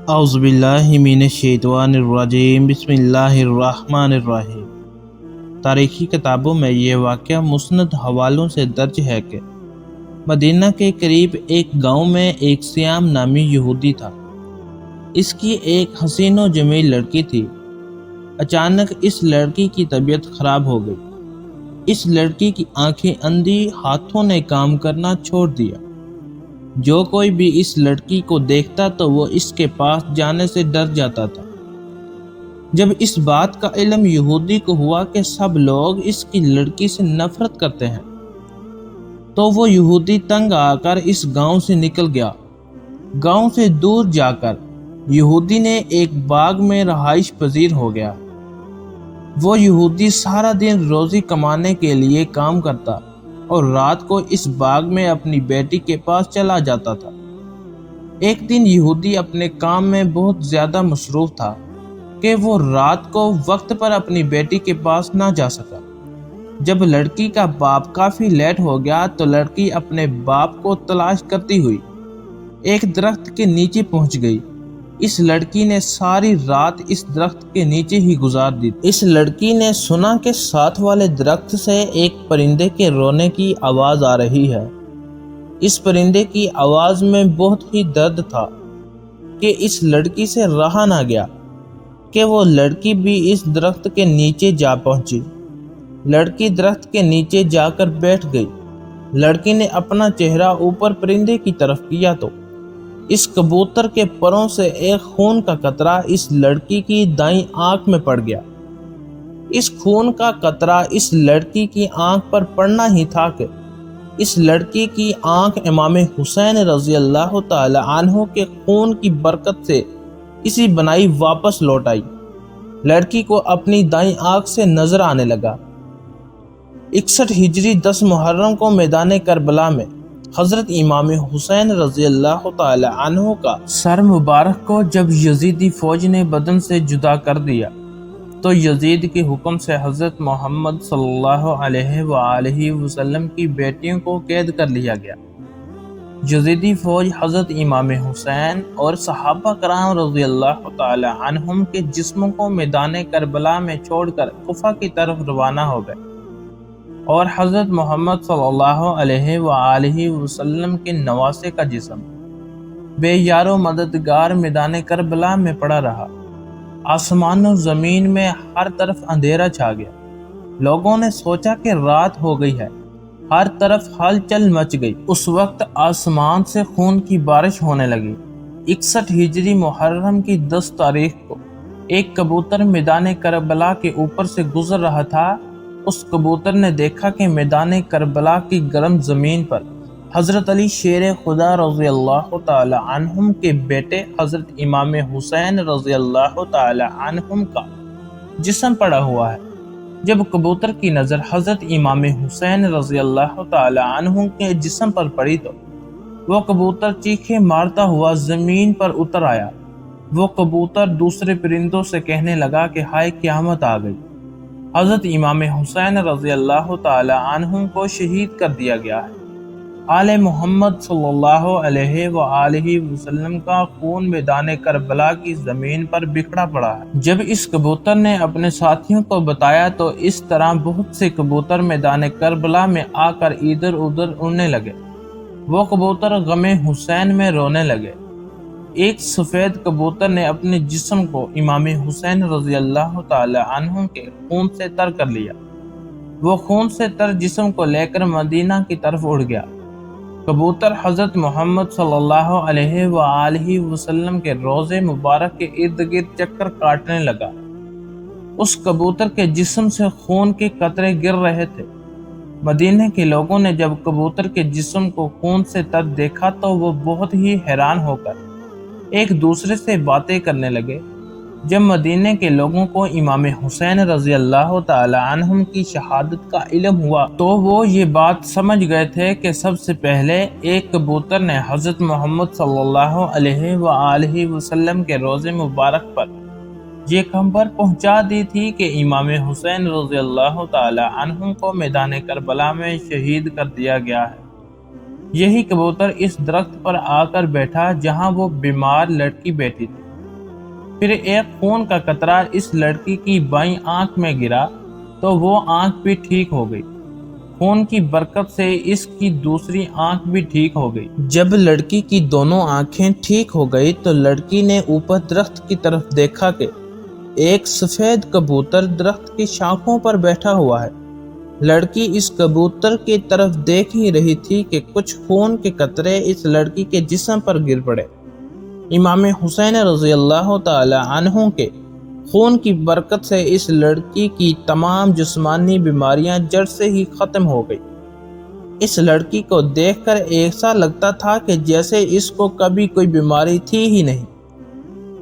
اعوذ باللہ من الشیطان الرجیم بسم اللہ الرحمن الرحیم۔ تاریخی کتابوں میں یہ واقعہ مسند حوالوں سے درج ہے کہ مدینہ کے قریب ایک گاؤں میں ایک سیام نامی یہودی تھا۔ اس کی ایک حسین و جمیل لڑکی تھی۔ اچانک اس لڑکی کی طبیعت خراب ہو گئی۔ اس لڑکی کی آنکھیں اندھی، ہاتھوں نے کام کرنا چھوڑ دیا۔ جو کوئی بھی اس لڑکی کو دیکھتا تو وہ اس کے پاس جانے سے ڈر جاتا تھا۔ جب اس بات کا علم یہودی کو ہوا کہ سب لوگ اس کی لڑکی سے نفرت کرتے ہیں تو وہ یہودی تنگ آ کر اس گاؤں سے نکل گیا۔ گاؤں سے دور جا کر یہودی نے ایک باغ میں رہائش پذیر ہو گیا۔ وہ یہودی سارا دن روزی کمانے کے لیے کام کرتا اور رات کو اس باغ میں اپنی بیٹی کے پاس چلا جاتا تھا۔ ایک دن یہودی اپنے کام میں بہت زیادہ مصروف تھا کہ وہ رات کو وقت پر اپنی بیٹی کے پاس نہ جا سکا۔ جب لڑکی کا باپ کافی لیٹ ہو گیا تو لڑکی اپنے باپ کو تلاش کرتی ہوئی ایک درخت کے نیچے پہنچ گئی۔ اس لڑکی نے ساری رات اس درخت کے نیچے ہی گزار دی۔ اس لڑکی نے سنا کہ ساتھ والے درخت سے ایک پرندے کے رونے کی آواز آ رہی ہے۔ اس پرندے کی آواز میں بہت ہی درد تھا کہ اس لڑکی سے رہا نہ گیا کہ وہ لڑکی بھی اس درخت کے نیچے جا پہنچی۔ لڑکی درخت کے نیچے جا کر بیٹھ گئی۔ لڑکی نے اپنا چہرہ اوپر پرندے کی طرف کیا تو اس کبوتر کے پروں سے ایک خون کا قطرہ اس لڑکی کی دائیں آنکھ میں پڑ گیا۔ اس خون کا قطرہ اس لڑکی کی آنکھ پر پڑنا ہی تھا کہ اس لڑکی کی آنکھ امام حسین رضی اللہ تعالی عنہ کے خون کی برکت سے اسی بنائی واپس لوٹ آئی۔ لڑکی کو اپنی دائیں آنکھ سے نظر آنے لگا۔ 61 ہجری 10 محرم کو میدان کربلا میں حضرت امام حسین رضی اللہ تعالی عنہ کا سر مبارک کو جب یزیدی فوج نے بدن سے جدا کر دیا تو یزید کے حکم سے حضرت محمد صلی اللہ علیہ وآلہ وسلم کی بیٹیوں کو قید کر لیا گیا۔ یزیدی فوج حضرت امام حسین اور صحابہ کرام رضی اللہ تعالی عنہم کے جسموں کو میدان کربلا میں چھوڑ کر کوفہ کی طرف روانہ ہو گئے اور حضرت محمد صلی اللہ علیہ وآلہ وسلم کے نواسے کا جسم بے یار و مددگار میدان کربلا میں پڑا رہا۔ آسمان و زمین میں ہر طرف اندھیرا چھا گیا۔ لوگوں نے سوچا کہ رات ہو گئی ہے۔ ہر طرف ہلچل مچ گئی۔ اس وقت آسمان سے خون کی بارش ہونے لگی۔ 61 ہجری محرم کی 10 تاریخ کو ایک کبوتر میدان کربلا کے اوپر سے گزر رہا تھا۔ اس کبوتر نے دیکھا کہ میدان کربلا کی گرم زمین پر حضرت علی شیر خدا رضی اللہ تعالی عنہم کے بیٹے حضرت امام حسین رضی اللہ تعالی عنہم کا جسم پڑا ہوا ہے۔ جب کبوتر کی نظر حضرت امام حسین رضی اللہ تعالی عنہم کے جسم پر پڑی تو وہ کبوتر چیخے مارتا ہوا زمین پر اتر آیا۔ وہ کبوتر دوسرے پرندوں سے کہنے لگا کہ ہائے قیامت آ گئی، حضرت امام حسین رضی اللہ تعالی عنہم کو شہید کر دیا گیا ہے۔ آل محمد صلی اللہ علیہ وآلہ وسلم کا خون میدان کربلا کی زمین پر بکھرا پڑا ہے۔ جب اس کبوتر نے اپنے ساتھیوں کو بتایا تو اس طرح بہت سے کبوتر میدان کربلا میں آ کر ادھر ادھر اڑنے لگے۔ وہ کبوتر غم حسین میں رونے لگے۔ ایک سفید کبوتر نے اپنے جسم کو امام حسین رضی اللہ تعالی عنہ کے خون سے تر کر لیا۔ وہ خون سے تر جسم کو لے کر مدینہ کی طرف اڑ گیا۔ کبوتر حضرت محمد صلی اللہ علیہ وآلہ وسلم کے روضے مبارک کے ارد گرد چکر کاٹنے لگا۔ اس کبوتر کے جسم سے خون کے قطرے گر رہے تھے۔ مدینہ کے لوگوں نے جب کبوتر کے جسم کو خون سے تر دیکھا تو وہ بہت ہی حیران ہو کر ایک دوسرے سے باتیں کرنے لگے۔ جب مدینے کے لوگوں کو امام حسین رضی اللہ تعالی عنہم کی شہادت کا علم ہوا تو وہ یہ بات سمجھ گئے تھے کہ سب سے پہلے ایک کبوتر نے حضرت محمد صلی اللہ علیہ وآلہ وسلم کے روضے مبارک پر یہ خبر پہنچا دی تھی کہ امام حسین رضی اللہ تعالی عنہم کو میدان کربلا میں شہید کر دیا گیا ہے۔ یہی کبوتر اس درخت پر آ کر بیٹھا جہاں وہ بیمار لڑکی بیٹھی تھی۔ پھر ایک خون کا قطرہ اس لڑکی کی بائیں آنکھ میں گرا تو وہ آنکھ بھی ٹھیک ہو گئی۔ خون کی برکت سے اس کی دوسری آنکھ بھی ٹھیک ہو گئی۔ جب لڑکی کی دونوں آنکھیں ٹھیک ہو گئی تو لڑکی نے اوپر درخت کی طرف دیکھا کہ ایک سفید کبوتر درخت کی شاخوں پر بیٹھا ہوا ہے۔ لڑکی اس کبوتر کی طرف دیکھ ہی رہی تھی کہ کچھ خون کے قطرے اس لڑکی کے جسم پر گر پڑے۔ امام حسین رضی اللہ تعالی عنہ کے خون کی برکت سے اس لڑکی کی تمام جسمانی بیماریاں جڑ سے ہی ختم ہو گئی۔ اس لڑکی کو دیکھ کر ایسا لگتا تھا کہ جیسے اس کو کبھی کوئی بیماری تھی ہی نہیں۔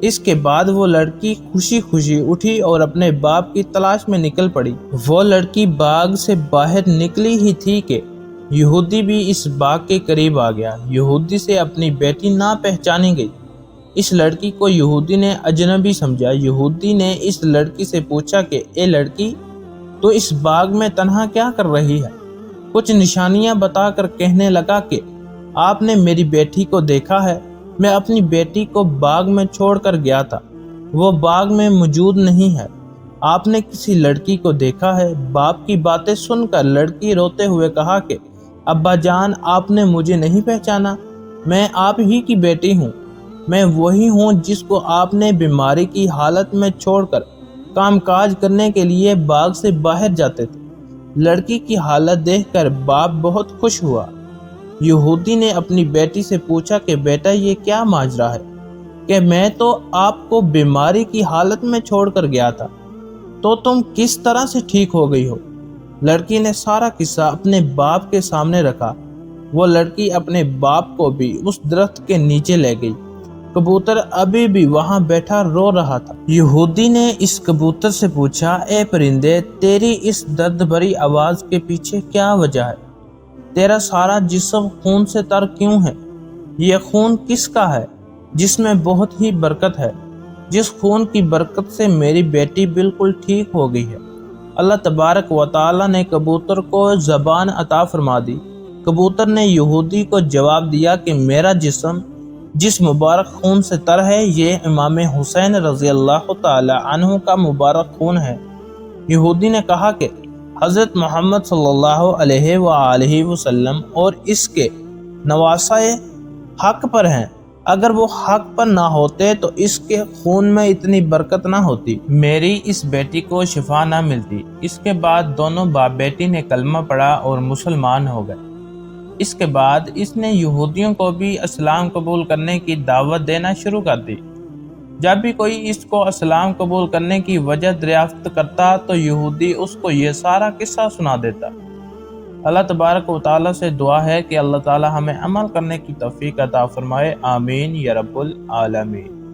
اس کے بعد وہ لڑکی خوشی خوشی اٹھی اور اپنے باپ کی تلاش میں نکل پڑی۔ وہ لڑکی باغ سے باہر نکلی ہی تھی کہ یہودی بھی اس باغ کے قریب آ گیا۔ یہودی سے اپنی بیٹی نہ پہچانی گئی۔ اس لڑکی کو یہودی نے اجنبی سمجھا۔ یہودی نے اس لڑکی سے پوچھا کہ اے لڑکی، تو اس باغ میں تنہا کیا کر رہی ہے؟ کچھ نشانیاں بتا کر کہنے لگا کہ آپ نے میری بیٹی کو دیکھا ہے؟ میں اپنی بیٹی کو باغ میں چھوڑ کر گیا تھا، وہ باغ میں موجود نہیں ہے۔ آپ نے کسی لڑکی کو دیکھا ہے؟ باپ کی باتیں سن کر لڑکی روتے ہوئے کہا کہ ابا جان، آپ نے مجھے نہیں پہچانا، میں آپ ہی کی بیٹی ہوں، میں وہی ہوں جس کو آپ نے بیماری کی حالت میں چھوڑ کر کام کاج کرنے کے لیے باغ سے باہر جاتے تھے۔ لڑکی کی حالت دیکھ کر باپ بہت خوش ہوا۔ یہودی نے اپنی بیٹی سے پوچھا کہ بیٹا، یہ کیا ماجرا ہے کہ میں تو آپ کو بیماری کی حالت میں چھوڑ کر گیا تھا، تو تم کس طرح سے ٹھیک ہو گئی ہو؟ لڑکی نے سارا قصہ اپنے باپ کے سامنے رکھا۔ وہ لڑکی اپنے باپ کو بھی اس درخت کے نیچے لے گئی۔ کبوتر ابھی بھی وہاں بیٹھا رو رہا تھا۔ یہودی نے اس کبوتر سے پوچھا، اے پرندے، تیری اس درد بھری آواز کے پیچھے کیا وجہ ہے؟ تیرا سارا جسم خون سے تر کیوں ہے؟ یہ خون کس کا ہے جس میں بہت ہی برکت ہے، جس خون کی برکت سے میری بیٹی بالکل ٹھیک ہو گئی ہے؟ اللہ تبارک و تعالی نے کبوتر کو زبان عطا فرما دی۔ کبوتر نے یہودی کو جواب دیا کہ میرا جسم جس مبارک خون سے تر ہے، یہ امام حسین رضی اللہ تعالی عنہ کا مبارک خون ہے۔ یہودی نے کہا کہ حضرت محمد صلی اللہ علیہ وآلہ وسلم اور اس کے نواسائے حق پر ہیں، اگر وہ حق پر نہ ہوتے تو اس کے خون میں اتنی برکت نہ ہوتی، میری اس بیٹی کو شفا نہ ملتی۔ اس کے بعد دونوں باپ بیٹی نے کلمہ پڑھا اور مسلمان ہو گئے۔ اس کے بعد اس نے یہودیوں کو بھی اسلام قبول کرنے کی دعوت دینا شروع کر دی۔ جب بھی کوئی اس کو اسلام قبول کرنے کی وجہ دریافت کرتا تو یہودی اس کو یہ سارا قصہ سنا دیتا۔ اللہ تبارک و تعالیٰ سے دعا ہے کہ اللہ تعالیٰ ہمیں عمل کرنے کی توفیق عطا فرمائے، آمین یا رب العالمین۔